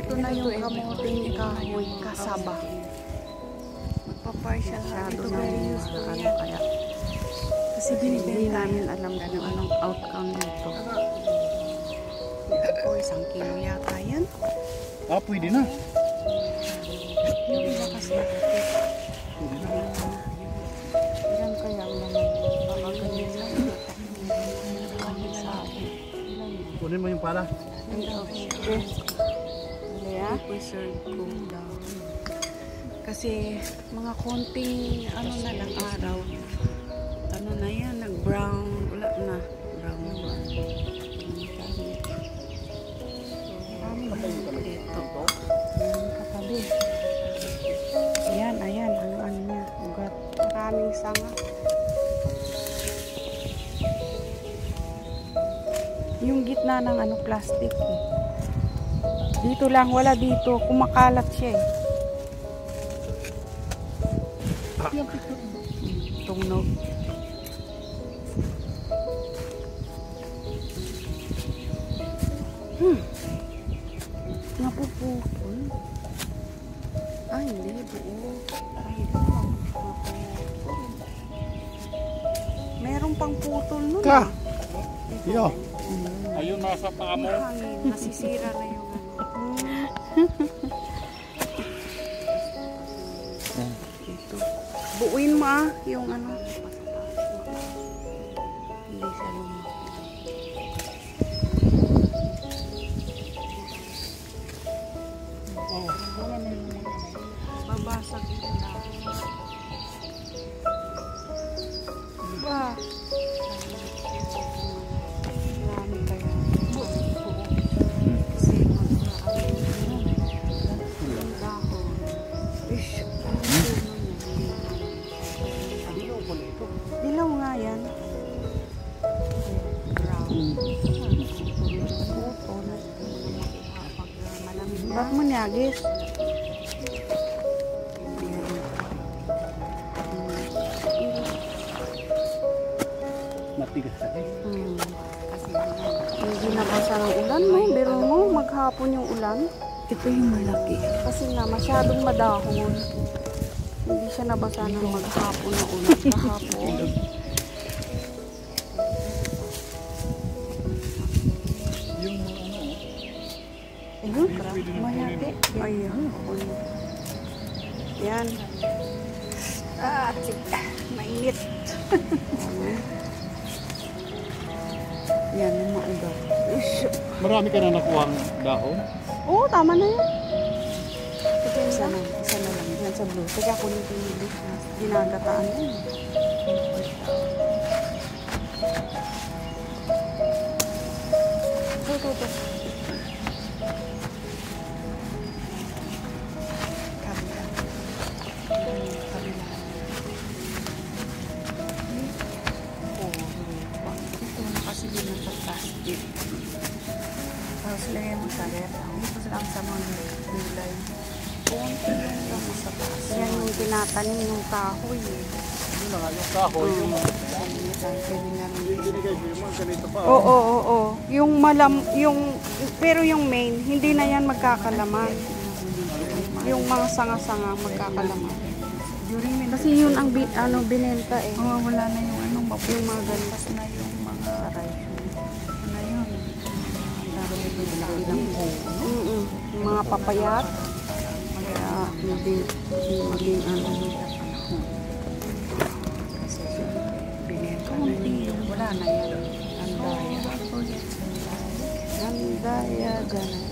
ito na yung kamuting kahoy kasaba. Magpa-partial na ito very useful yan. Kaya kasi hindi namin alam kung anong outcome nito. Ito po, 1 kilo yata yan. Ah, pwede na. Yung iba kasi ilan kaya ang naman? Baka ganyan lang. Kunin mo yung pala. Okay. Yeah. Preserve ko daw. Kasi mga konting ano na lang araw. Ano na yan, nag-brown. Wala na. Brown na ba? Dito. Katabi. Ayan, ayan. Ano niya. Ugat. Maraming sanga. Yung gitna ng ano, plastic. Dito lang, wala dito. Kumakalat siya eh. Tungnog. Napuputol. Ay, hindi. Buo. Ay, napuputol. Merong pang putol nun. Ka! Iyo. Ayun, nasa paa mo. Hangin. Nasisira na yung ano. Ito. Buuin mo yung ano. Hindi siya lumaki. Babasag yun na. Diba? Marami kaya. Kasi ang dahon. Ish. Dilaw nga yan. Ba't mo niyagis? Matigas sa eh. Hindi nabasa ng ulan mo. Pero mo, maghapon yung ulan. Ito yung malaki. Kasi nga, masyadong madahon. Hindi siya nabasa ng maghapon ng ulan. Kahapon. Yung ano. Ayun, mayate. Ayun. Yan. Ah, mainit. Yan, yung maugat. Marami ka na nakuhang dahon? Oo, tama na yan. Isa na lang. Yan sa blue. Teka, kunin ko yung blue. Ginagataan yan. Ito. Kabila. Ito na kasi yun ang plastic. Tapos lagay mo sa lera. Dito lang sa mga gulay. Kunti lang sa taas. Yan yung tinatanim yung kahoy eh. Yun na nga, yung kahoy. Oo. Yung pero yung main, hindi na yan magkakalaman. Yung mga sanga-sanga magkakalaman. Kasi yun ang binenta eh. Wala na yung anong Yung mga ganito. na yung mga rice. Ano yun? Yung mga papayat. Kaya hindi maging ano. Kasi binenta na yun. Wala na yan. Andaya. Andaya, ganun.